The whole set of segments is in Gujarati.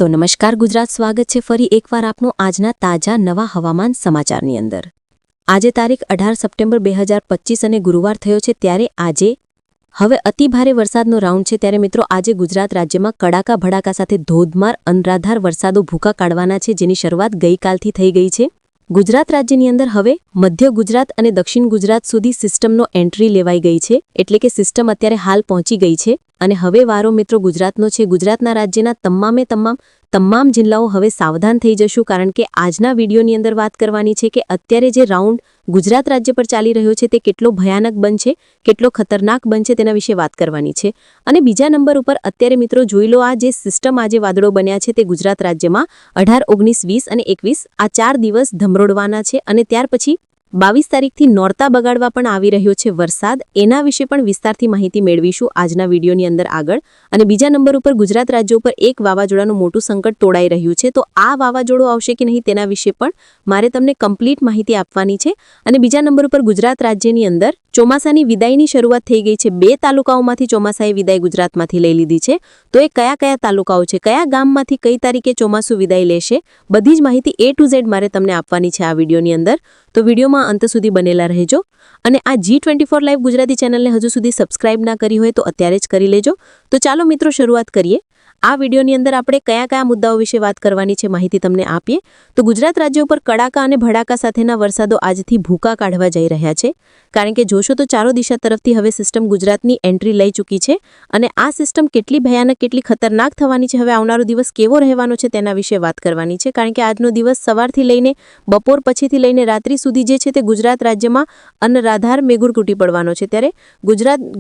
તો નમસ્કાર ગુજરાત, સ્વાગત છે ફરી એકવાર આપનું આજના તાજા નવા હવામાન સમાચારની અંદર। આજે તારીખ 18 સપ્ટેમ્બર 2025 અને ગુરુવાર થયો છે, ત્યારે આજે હવે અતિભારે વરસાદનો રાઉન્ડ છે। ત્યારે મિત્રો આજે ગુજરાત રાજ્યમાં કડાકા ભડાકા સાથે ધોધમાર અનરાધાર વરસાદો ભૂકા કાઢવાના છે, જેની શરૂઆત ગઈકાલથી થઈ ગઈ છે। ગુજરાત રાજ્યની અંદર હવે મધ્ય ગુજરાત અને દક્ષિણ ગુજરાત સુધી સિસ્ટમનો એન્ટ્રી લેવાઈ ગઈ છે, એટલે કે સિસ્ટમ અત્યારે હાલ પહોંચી ગઈ છે અને હવે વારો મિત્રો ગુજરાતનો છે। ગુજરાતના રાજ્યના તમામ જિલ્લાઓ હવે સાવધાન થઈ જશું, કારણ કે આજના વિડીયોની અંદર વાત કરવાની છે કે અત્યારે જે રાઉન્ડ ગુજરાત રાજ્ય પર ચાલી રહ્યો છે તે કેટલો ભયાનક બનશે, કેટલો ખતરનાક બનશે તેના વિશે વાત કરવાની છે। અને બીજા નંબર ઉપર અત્યારે મિત્રો જોઈ લો, આ જે સિસ્ટમ આજે વાદળો બન્યા છે તે ગુજરાત રાજ્યમાં 18, 19, 20 અને 21 આ 4 દિવસ ધમરોડવાના છે અને ત્યાર પછી 22 તારીખથી નોરતા બગાડવા પણ આવી રહ્યો છે વરસાદ। એના વિશે પણ વિસ્તારથી માહિતી મેળવીશું આજના વિડીયોની અંદર આગળ। અને બીજા નંબર ઉપર ગુજરાત રાજ્ય ઉપર એક વાવાઝોડાનું મોટું સંકટ તોડાઈ રહ્યું છે, તો આ વાવાઝોડું આવશે કે નહીં તેના વિશે પણ મારે તમને કમ્પ્લીટ માહિતી આપવાની છે। અને બીજા નંબર ઉપર ગુજરાત રાજ્યની અંદર ચોમાસાની વિદાયની શરૂઆત થઈ ગઈ છે। 2 તાલુકાઓમાંથી ચોમાસાએ વિદાય ગુજરાતમાંથી લઈ લીધી છે, તો એ કયા કયા તાલુકાઓ છે, કયા ગામમાંથી કઈ તારીખે ચોમાસું વિદાય લેશે, બધી જ માહિતી A to Z મારે તમને આપવાની છે આ વિડીયોની અંદર। તો વિડીયોમાં અંત સુધી બનેલા રહેજો અને આ G24 લાઈવ ગુજરાતી ચેનલને હજુ સુધી સબસ્ક્રાઇબ ના કરી હોય તો અત્યારે જ કરી લેજો। તો ચાલો મિત્રો શરૂઆત કરીએ। આ વિડીયોની અંદર આપણે કયા કયા મુદ્દાઓ વિશે વાત કરવાની છે માહિતી તમને આપીએ। તો ગુજરાત રાજ્ય ઉપર કડાકા અને ભડાકા સાથેના વરસાદો આજથી ભૂકા કાઢવા જઈ રહ્યા છે, કારણ કે જોશો તો ચારો દિશા તરફથી હવે સિસ્ટમ ગુજરાતની એન્ટ્રી લઈ ચૂકી છે અને આ સિસ્ટમ કેટલી ભયાનક, કેટલી ખતરનાક થવાની છે, હવે આવનારો દિવસ કેવો રહેવાનો છે તેના વિશે વાત કરવાની છે। કારણ કે આજનો દિવસ સવારથી લઈને બપોર પછીથી લઈને રાત્રિ સુધી જે છે તે ગુજરાત રાજ્યમાં અનરાધાર મેઘૂર તૂટી પડવાનો છે। ત્યારે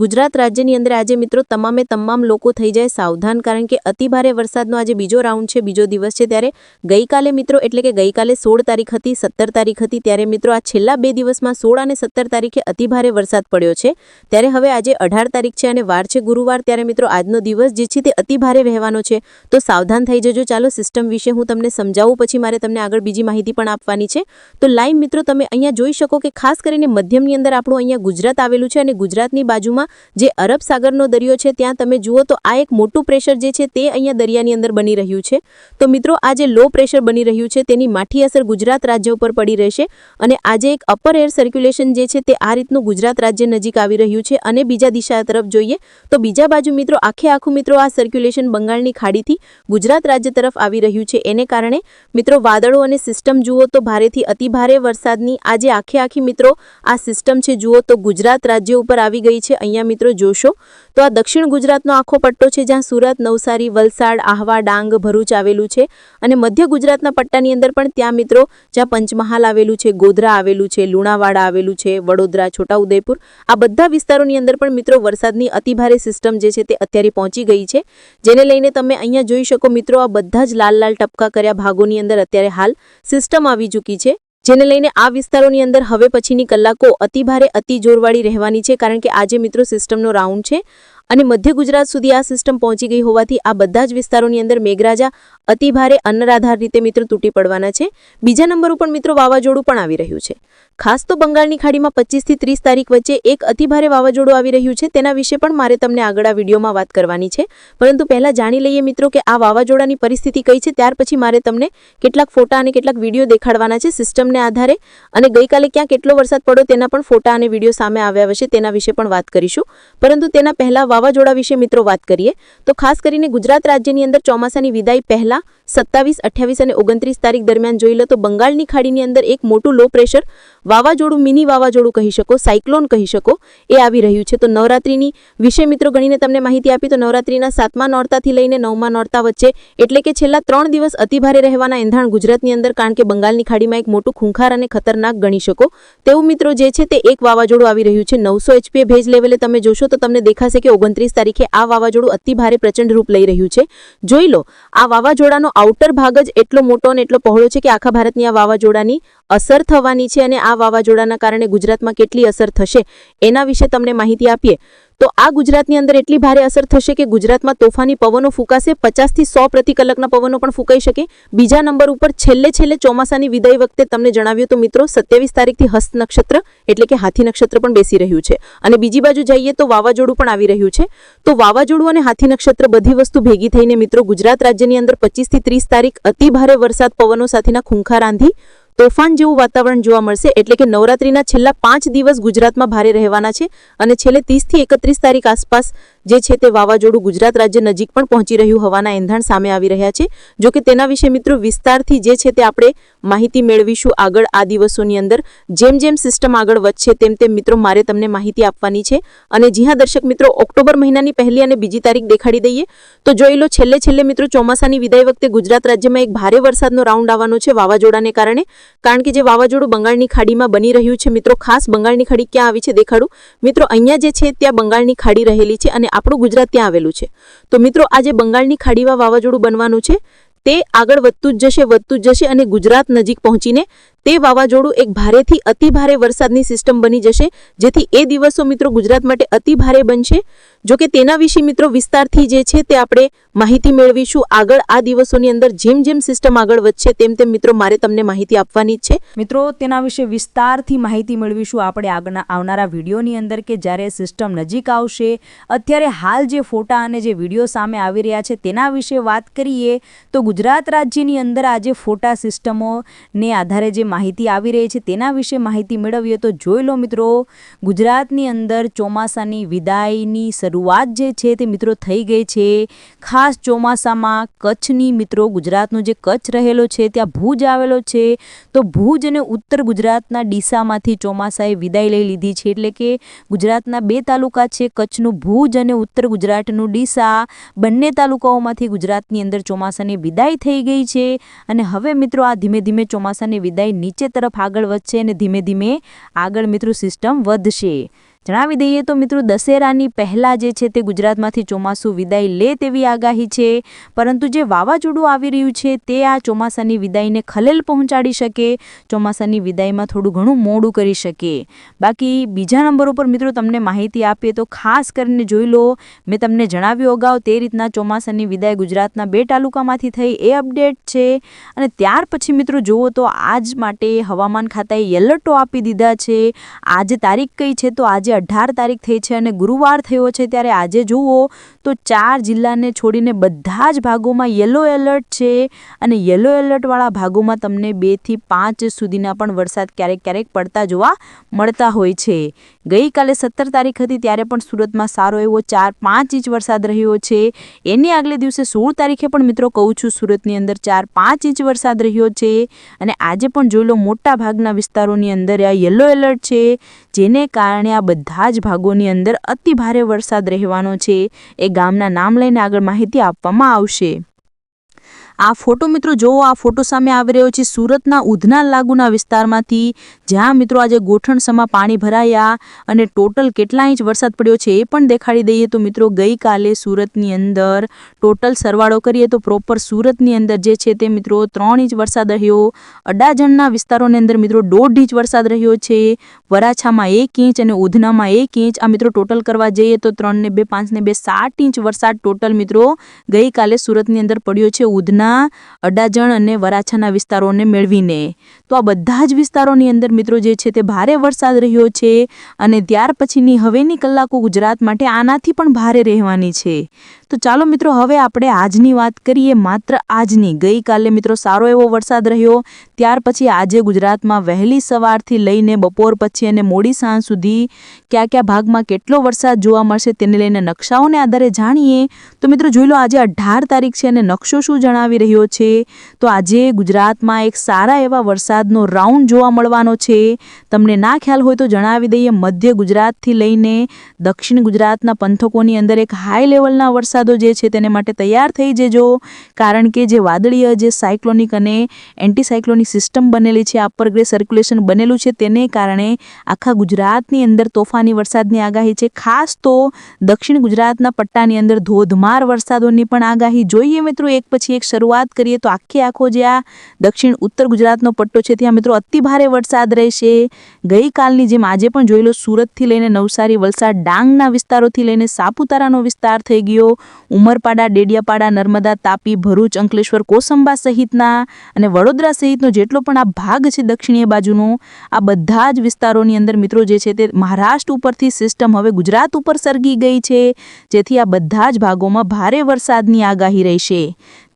ગુજરાત રાજ્યની અંદર આજે મિત્રો તમામ લોકો થઈ જાય સાવધાન, કારણ કે અતિભારે વરસાદનો આજે બીજો રાઉન્ડ છે, બીજો દિવસ છે। ત્યારે ગઈકાલે મિત્રો એટલે કે ગઈકાલે 16 તારીખ હતી, 17 તારીખ હતી, ત્યારે મિત્રો આ છેલ્લા 2 દિવસમાં 16 અને 17 તારીખે અતિભારે વરસાદ પડ્યો છે। ત્યારે હવે આજે 18 તારીખ છે અને વાર છે ગુરુવાર, ત્યારે મિત્રો આજનો દિવસ જે છે તે અતિભારે રહેવાનો છે, તો સાવધાન થઈ જજો। ચાલો સિસ્ટમ વિશે હું તમને સમજાવું, પછી મારે તમને આગળ બીજી માહિતી પણ આપવાની છે। તો લાઈવ મિત્રો તમે અહીંયા જોઈ શકો કે ખાસ કરીને મધ્યમની અંદર આપણું અહીંયા ગુજરાત આવેલું છે અને ગુજરાતની બાજુમાં જે અરબ સાગરનો દરિયો છે ત્યાં તમે જુઓ તો આ એક મોટું પ્રેશર જે છે તે અહીંયા દરિયાની અંદર બની રહ્યું છે। તો મિત્રો આ જે લો પ્રેશર બની રહ્યું છે તેની માઠી અસર ગુજરાત રાજ્ય ઉપર પડી રહેશે અને આજે એક અપર એર સર્ક્યુલેશન જે છે તે આ રીતનું ગુજરાત રાજ્ય નજીક આવી રહ્યું છે। અને બીજા દિશા તરફ જોઈએ તો બીજા બાજુ મિત્રો આખું મિત્રો આ સર્ક્યુલેશન બંગાળની ખાડીથી ગુજરાત રાજ્ય તરફ આવી રહ્યું છે। એને કારણે મિત્રો વાદળો અને સિસ્ટમ જુઓ તો ભારેથી અતિભારે વરસાદની આજે આખી મિત્રો આ સિસ્ટમ છે જુઓ તો ગુજરાત રાજ્ય ઉપર આવી ગઈ છે। અહીંયા મિત્રો જોશો તો આ દક્ષિણ ગુજરાતનો આખો પટ્ટો છે, જ્યાં સુરત, નવસારી, વલસાડ, આહવા, ડાંગ, ભરૂચ આવેલું છે અને મધ્ય ગુજરાતના પટ્ટાની અંદર પણ ત્યાં મિત્રો જ્યાં પંચમહાલ આવેલું છે, ગોધરા આવેલું છે, લુણાવાડા આવેલું છે, વડોદરા, છોટાઉદેપુર, આ બધા વિસ્તારોની અંદર પણ મિત્રો વરસાદની અતિભારે સિસ્ટમ જે છે તે અત્યારે પહોંચી ગઈ છે, જેને લઈને તમે અહીંયા જોઈ શકો મિત્રો આ બધા જ લાલ ટપકા કર્યા ભાગોની અંદર અત્યારે હાલ સિસ્ટમ આવી ચૂકી છે, જેને લઈને આ વિસ્તારોની અંદર હવે પછીની કલાકો અતિભારે અતિ જોરવાળી રહેવાની છે, કારણ કે આજે મિત્રો સિસ્ટમનો રાઉન્ડ છે અને મધ્ય ગુજરાત સુધી આ સિસ્ટમ પહોંચી ગઈ હોવાથી આ બધા જ વિસ્તારોની અંદર મેઘરાજા અતિભારે અનરાધાર રીતે મિત્રો તૂટી પડવાના છે। બીજા નંબર ઉપર મિત્રો વાવાઝોડું પણ આવી રહ્યું છે, ખાસ તો બંગાળની ખાડીમાં 25 થી 30 તારીખ વચ્ચે એક અતિભારે વાવાઝોડું આવી રહ્યું છે, તેના વિશે પણ મારે તમને આગળ આ વિડીયોમાં વાત કરવાની છે। પરંતુ પહેલા જાણી લઈએ મિત્રો કે આ વાવાઝોડાની પરિસ્થિતિ કઈ છે, ત્યાર પછી મારે તમને કેટલાક ફોટા અને કેટલાક વિડીયો દેખાડવાના છે સિસ્ટમને આધારે, અને ગઈકાલે ક્યાં કેટલો વરસાદ પડ્યો તેના પણ ફોટા અને વિડીયો સામે આવ્યા હશે, તેના વિશે પણ વાત કરીશું। પરંતુ તેના પહેલા વાવાઝોડા વિશે મિત્રો વાત કરીએ તો ખાસ કરીને ગુજરાત રાજ્યની અંદર ચોમાસાની વિદાય પહેલા 27, 28 અને 29 તારીખ દરમિયાન જોઈ લો તો બંગાળની ખાડીની અંદર એક મોટું લો પ્રેશર વાવાઝોડું, મિની વાવાઝોડું કહી શકો, સાયક્લોન કહી શકો, એ આવી રહ્યું છે। તો નવરાત્રીની વિશે મિત્રો ગણીને તમને માહિતી આપી તો નવરાત્રીના 7મા નોરતાથી લઈને 9મા નોરતા વચ્ચે એટલે કે છેલ્લા 3 દિવસ અતિભારે રહેવાના એંધાણ ગુજરાતની અંદર, કારણ કે બંગાળની ખાડીમાં એક મોટું ખૂંખાર અને ખતરનાક ગણી શકો તેવું મિત્રો જે છે તે એક વાવાઝોડું આવી રહ્યું છે। 900 HPA ભેજ લેવલે તમે જોશો તો તમને દેખાશે કે 29 તારીખે આ વાવાઝોડું અતિભારે પ્રચંડ રૂપ લઈ રહ્યું છે। જોઈ લો આ વાવાઝોડાનો આઉટર ભાગ જ એટલો મોટો અને એટલો પહોળો છે કે આખા ભારતની આ વાવાઝોડાની અસર થવાની છે અને આ વાવાઝોડાના કારણે ગુજરાતમાં કેટલી અસર થશે એના વિશે તમને માહિતી આપીએ તો આ ગુજરાતની અંદર એટલી ભારે અસર થશે કે ગુજરાતમાં તોફાની પવનો ફૂંકાશે, 50 થી 100 પ્રતિ કલાકના પવનો પણ ફૂંકાઈ શકે. બીજા નંબર ઉપર છેલ્લે ચોમાસાની વિદાય વખતે તમને જણાવ્યું તો મિત્રો 27 તારીખથી હસ્ત નક્ષત્ર એટલે કે હાથી નક્ષત્ર પણ બેસી રહ્યું છે. અને બીજી બાજુ જઈએ તો વાવાઝોડું પણ આવી રહ્યું છે. તો વાવાઝોડું અને હાથી નક્ષત્ર બધી વસ્તુ ભેગી થઈને મિત્રો ગુજરાત રાજ્યની અંદર 25 થી 30 તારીખ અતિ ભારે વરસાદ પવનો સાથેના ખૂંખાર આંધી તોફાન જેવું વાતાવરણ જોવા મળશે. એટલે કે નવરાત્રીના છેલ્લા 5 દિવસ ગુજરાતમાં ભારે રહેવાના છે અને છેલ્લે 30 થી 31 તારીખ આસપાસ જે છે તે વાવાઝોડું ગુજરાત રાજ્ય નજીક પણ પહોંચી રહ્યું હોવાના એંધાણ સામે આવી રહ્યા છે. જો કે તેના વિશે મિત્રો વિસ્તારથી જે છે તે આપણે માહિતી મેળવીશું આગળ આ દિવસોની અંદર. જેમ સિસ્ટમ આગળ વધશે તેમ મિત્રો મારે તમને માહિતી આપવાની છે. અને જી હા દર્શક મિત્રો, ઓક્ટોબર મહિનાની 1લી અને 2જી તારીખ દેખાડી દઈએ તો જોઈ લો છેલ્લે મિત્રો ચોમાસાની વિદાય વખતે ગુજરાત રાજ્યમાં એક ભારે વરસાદનો રાઉન્ડ આવવાનો છે વાવાઝોડાને કારણે. કારણ કે જે વાવાઝોડું બંગાળની ખાડીમાં બની રહ્યું છે મિત્રો, ખાસ બંગાળની ખાડી ક્યાં આવી છે દેખાડું મિત્રો. અહીંયા જે છે ત્યાં બંગાળની ખાડી રહેલી છે અને આપણું ગુજરાત ત્યાં આવેલું છે. તો મિત્રો આ જે બંગાળની ખાડીમાં વાવાઝોડું બનવાનું છે તે આગળ વધતું જ જશે અને ગુજરાત નજીક પહોંચીને તે વાવાઝોડું એક ભારેથી અતિ ભારે વરસાદની સિસ્ટમ બની જશે, જેથી એ દિવસો મિત્રો ગુજરાત માટે અતિ ભારે બનશે. જો કે તેના વિશે મિત્રો વિસ્તારથી જે છે તે આપણે માહિતી મેળવીશું આગળ આ દિવસોની અંદર. જેમ સિસ્ટમ આગળ વધશે તેમ મિત્રો મારે તમને માહિતી આપવાની જ છે. મિત્રો તેના વિશે વિસ્તારથી માહિતી મેળવીશું આપણે આવનારા વિડીયોની અંદર કે જ્યારે સિસ્ટમ નજીક આવશે. અત્યારે હાલ જે ફોટા અને જે વિડીયો સામે આવી રહ્યા છે તેના વિશે વાત કરીએ તો ગુજરાત રાજ્યની અંદર આજે ફોટા સિસ્ટમોને આધારે જે માહિતી આવી રહી છે તેના વિશે માહિતી મેળવીએ તો જોઈ લો મિત્રો, ગુજરાતની અંદર ચોમાસાની વિદાયની શરૂઆત જે છે તે મિત્રો થઈ ગઈ છે. ખાસ ચોમાસામાં કચ્છની મિત્રો, ગુજરાતનો જે કચ્છ રહેલો છે ત્યાં ભુજ આવેલો છે. તો ભુજ અને ઉત્તર ગુજરાતના ડીસામાંથી ચોમાસાએ વિદાય લઈ લીધી છે. એટલે કે ગુજરાતના 2 તાલુકા છે, કચ્છનું ભુજ અને ઉત્તર ગુજરાતનું ડીસા. બંને તાલુકાઓમાંથી ગુજરાતની અંદર ચોમાસાની વિદાય થઈ ગઈ છે. અને હવે મિત્રો આ ધીમે ચોમાસાની વિદાય નીચે તરફ આગળ વધશે અને ધીમે આગળ મિત્રો સિસ્ટમ વધશે. જણાવી દઈએ તો મિત્રો દશેરાની પહેલા જે છે તે ગુજરાતમાંથી ચોમાસું વિદાય લે તેવી આગાહી છે. પરંતુ જે વાવાઝોડું આવી રહ્યું છે તે આ ચોમાસાની વિદાયને ખલેલ પહોંચાડી શકે, ચોમાસાની વિદાયમાં થોડું ઘણું મોડું કરી શકે. બાકી બીજા નંબર ઉપર મિત્રો તમને માહિતી આપીએ તો ખાસ કરીને જોઈ લો, મેં તમને જણાવ્યું અગાઉ તે રીતના ચોમાસાની વિદાય ગુજરાતના 2 તાલુકામાંથી થઈ એ અપડેટ છે. અને ત્યાર પછી મિત્રો જુઓ તો આજ માટે હવામાન ખાતાએ એલર્ટો આપી દીધા છે. આજે તારીખ કઈ છે તો આજે 18 તારીખ થઈ છે અને ગુરુવાર થયો છે. ત્યારે આજે જુઓ તો 4 જિલ્લાને છોડીને બધા જ ભાગોમાં યલો એલર્ટ છે. અને યલો એલર્ટવાળા ભાગોમાં તમને 2 થી 5 સુધીના પણ વરસાદ ક્યારેક પડતા જોવા મળતા હોય છે. ગઈકાલે 17 તારીખ હતી ત્યારે પણ સુરતમાં સારો એવો 4-5 ઇંચ વરસાદ રહ્યો છે. એની આગલે દિવસે 16 તારીખે પણ મિત્રો કહું છું સુરતની અંદર 4-5 ઇંચ વરસાદ રહ્યો છે. અને આજે પણ જોઈ લો મોટા ભાગના વિસ્તારોની અંદર આ યલો એલર્ટ છે, જેને કારણે આ બધા જ ભાગોની અંદર અતિ ભારે વરસાદ રહેવાનો છે. એ ગામના નામ લઈને આગળ માહિતી આપવામાં આવશે. આ ફોટો મિત્રો જોવો, આ ફોટો સામે આવી રહ્યો છે સુરતના ઉધના લાગુના વિસ્તારમાંથી, જ્યાં મિત્રો આજે ગોઠણસમાં પાણી ભરાયા અને ટોટલ કેટલા ઇંચ વરસાદ પડ્યો છે એ પણ દેખાડી દઈએ તો મિત્રો ગઈકાલે સુરતની અંદર ટોટલ સરવાળો કરીએ તો પ્રોપર સુરતની અંદર જે છે તે મિત્રો 3 ઇંચ વરસાદ રહ્યો. અડાજણના વિસ્તારોની અંદર મિત્રો 1.5 ઇંચ વરસાદ રહ્યો છે. વરાછામાં 1 ઇંચ અને ઉધનામાં 1 ઇંચ. આ મિત્રો ટોટલ કરવા જઈએ તો 3 ને 2 5 ને 2 7 ઇંચ વરસાદ ટોટલ મિત્રો ગઈકાલે સુરતની અંદર પડ્યો છે. ઉધના, અડાજણ અને વરાછાના વિસ્તારોને મેળવીને તો આ બધા જ વિસ્તારોની અંદર મિત્રો જે છે તે ભારે વરસાદ રહ્યો છે. અને ત્યાર પછીની હવેની કલાકો ગુજરાત માટે આનાથી પણ ભારે રહેવાની છે. તો ચાલો મિત્રો હવે આપણે આજની વાત કરીએ, માત્ર આજની. ગઈકાલે મિત્રો સારો એવો વરસાદ રહ્યો. ત્યાર પછી આજે ગુજરાતમાં વહેલી સવારથી લઈને બપોર પછી અને મોડી સાંજ સુધી કયા ભાગમાં કેટલો વરસાદ જોવા મળશે તેને લઈને નકશાઓને આધારે જાણીએ તો મિત્રો જોઈ લો આજે 18 તારીખ છે અને નકશો શું જણાવી રહ્યો છે તો આજે ગુજરાતમાં એક સારા એવા વરસાદનો રાઉન્ડ જોવા મળવાનો છે. તમને ના ખ્યાલ હોય તો જણાવી દઈએ, મધ્ય ગુજરાતથી લઈને દક્ષિણ ગુજરાતના પંથકોની અંદર એક હાઈ લેવલના વરસાદો જે છે તેને માટે તૈયાર થઈ જજો. કારણ કે જે વાદળીય, જે સાયક્લોનિક અને એન્ટી સાયક્લોનિક સિસ્ટમ બનેલી છે, અપર ગ્રે સર્ક્યુલેશન બનેલું છે, તેને કારણે આખા ગુજરાતની અંદર તોફાની વરસાદની આગાહી છે. ખાસ તો દક્ષિણ ગુજરાતના પટ્ટાની અંદર ધોધમાર વરસાદોની પણ આગાહી. જોઈએ મિત્રો એક પછી એક શરૂઆત કરીએ તો આખો જે આ દક્ષિણ ઉત્તર ગુજરાતનો પટ્ટો છે ત્યાં મિત્રો અતિ ભારે વરસાદ રહેશે. ગઈકાલની જેમ આજે પણ જોઈ લો, સુરતથી લઈને નવસારી, વલસાડ, ડાંગના વિસ્તારોથી લઈને સાપુતારાનો વિસ્તાર થઈ ગયો, ઉમરપાડા, ડેડિયાપાડા, નર્મદા, તાપી, ભરૂચ, અંકલેશ્વર, કોસંબા સહિતના અને વડોદરા સહિતનો જેટલો પણ આ ભાગ છે દક્ષિણીય બાજુનો, આ બધા જ વિસ્તારોની અંદર મિત્રો જે છે તે મહારાષ્ટ્ર ઉપરથી સિસ્ટમ હવે ગુજરાત ઉપર સરગી ગઈ છે, જેથી આ બધા જ ભાગોમાં ભારે વરસાદની આગાહી રહેશે.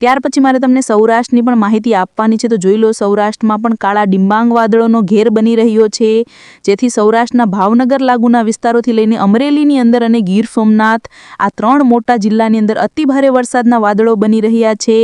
ત્યાર પછી મારે તમને સૌરાષ્ટ્રની પણ માહિતી આપવાની છે. તો જોઈ લો, સૌરાષ્ટ્રમાં પણ કાળા ડિંબાંગ વાદળોનો ઘેર બની રહ્યો છે, જેથી સૌરાષ્ટ્રના ભાવનગર લાગુના વિસ્તારોથી લઈને અમરેલીની અંદર અને ગીર સોમનાથ આ 3 મોટા જિલ્લાની અંદર અતિ ભારે વરસાદના વાદળો બની રહ્યા છે.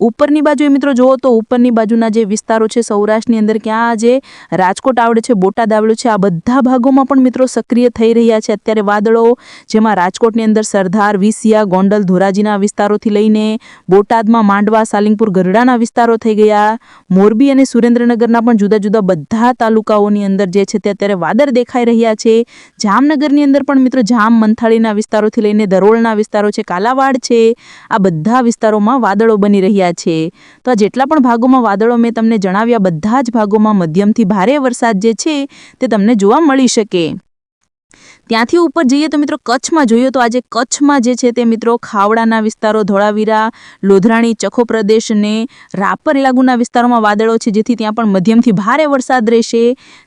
ઉપરની બાજુએ મિત્રો જુઓ તો ઉપરની બાજુના જે વિસ્તારો છે સૌરાષ્ટ્રની અંદર, ક્યાં જે રાજકોટ આવડે છે, બોટાદ આવડે છે, આ બધા ભાગોમાં પણ મિત્રો સક્રિય થઈ રહ્યા છે અત્યારે વાદળો, જેમાં રાજકોટની અંદર સરદાર, વિસિયા, ગોંડલ, ધોરાજીના વિસ્તારોથી લઈને બોટાદમાં માંડવા, સાલિંગપુર, ગરડાના વિસ્તારો થઈ ગયા. મોરબી અને સુરેન્દ્રનગરના પણ જુદા જુદા બધા તાલુકાઓની અંદર જે છે તે અત્યારે વાદળ દેખાઈ રહ્યા છે. જામનગરની અંદર પણ મિત્રો જામ, મંથાળીના વિસ્તારોથી લઈને ધરોળના વિસ્તારો છે, કાલાવાડ છે, આ બધા વિસ્તારોમાં વાદળો બની રહ્યા છે. તો આ જેટલા પણ ભાગોમાં વાદળો મેં તમને જણાવ્યા, બધા જ ભાગોમાં મધ્યમથી ભારે વરસાદ જે છે તે તમને જોવા મળી શકે. ત્યાંથી ઉપર જઈએ તો મિત્રો કચ્છમાં જોઈએ તો આજે કચ્છમાં જે છે તે મિત્રો ખાવડાના વિસ્તારો, ધોળાવીરા, લોધરાણી, ચખો પ્રદેશ અને રાપર લાગુના વિસ્તારોમાં વાદળો છે, જેથી ત્યાં પણ મધ્યમથી ભારે વરસાદ રહેશે.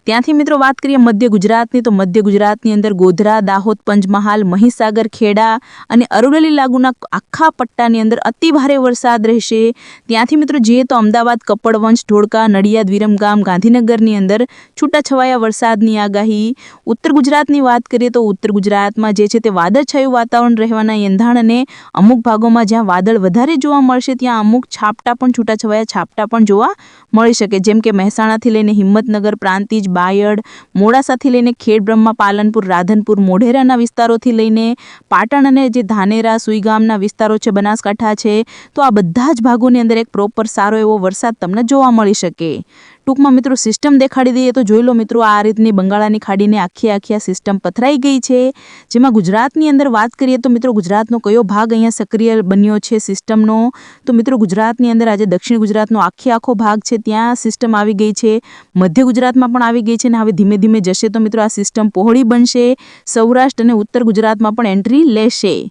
ત્યાંથી મિત્રો વાત કરીએ મધ્ય ગુજરાતની, તો મધ્ય ગુજરાતની અંદર ગોધરા, દાહોદ, પંચમહાલ, મહીસાગર, ખેડા અને અરવલ્લી લાગુના આખા પટ્ટાની અંદર અતિ ભારે વરસાદ રહેશે. ત્યાંથી મિત્રો જઈએ તો અમદાવાદ, કપડવંશ, ઢોળકા, નડિયાદ, વિરમગામ, ગાંધીનગરની અંદર છૂટાછવાયા વરસાદની આગાહી. ઉત્તર ગુજરાતની વાત કરીએ તો ઉત્તર ગુજરાતમાં જે છે તે વાદળછાયું વાતાવરણ રહેવાના એંધાણ અને અમુક ભાગોમાં જ્યાં વાદળ વધારે જોવા મળશે ત્યાં અમુક છાપટા પણ, છૂટાછવાયા છાપટા પણ જોવા મળી શકે, જેમ કે મહેસાણાથી લઈને હિંમતનગર, પ્રાંતિજ, બાયડ, મોડાસાથી લઈને ખેડબ્રહ્મા, પાલનપુર, રાધનપુર, મોઢેરાના વિસ્તારોથી લઈને પાટણ અને જે ધાનેરા, સુઈગામના વિસ્તારો છે, બનાસકાંઠા છે, તો આ બધા જ ભાગોની અંદર એક પ્રોપર સારો એવો વરસાદ તમને જોવા મળી શકે. ટૂંકમાં મિત્રો સિસ્ટમ દેખાડી દઈએ તો જોઈ લો મિત્રો, આ રીતની બંગાળાની ખાડીને આખી આ સિસ્ટમ પથરાઈ ગઈ છે, જેમાં ગુજરાતની અંદર વાત કરીએ તો મિત્રો ગુજરાતનો કયો ભાગ અહીંયા સક્રિય બન્યો છે સિસ્ટમનો, તો મિત્રો ગુજરાતની અંદર આજે દક્ષિણ ગુજરાતનો આખો ભાગ છે ત્યાં સિસ્ટમ આવી ગઈ છે, મધ્ય ગુજરાતમાં પણ આવી ગઈ છે અને હવે ધીમે ધીમે જશે તો મિત્રો આ સિસ્ટમ પહોળી બનશે, સૌરાષ્ટ્ર અને ઉત્તર ગુજરાતમાં પણ એન્ટ્રી લેશે.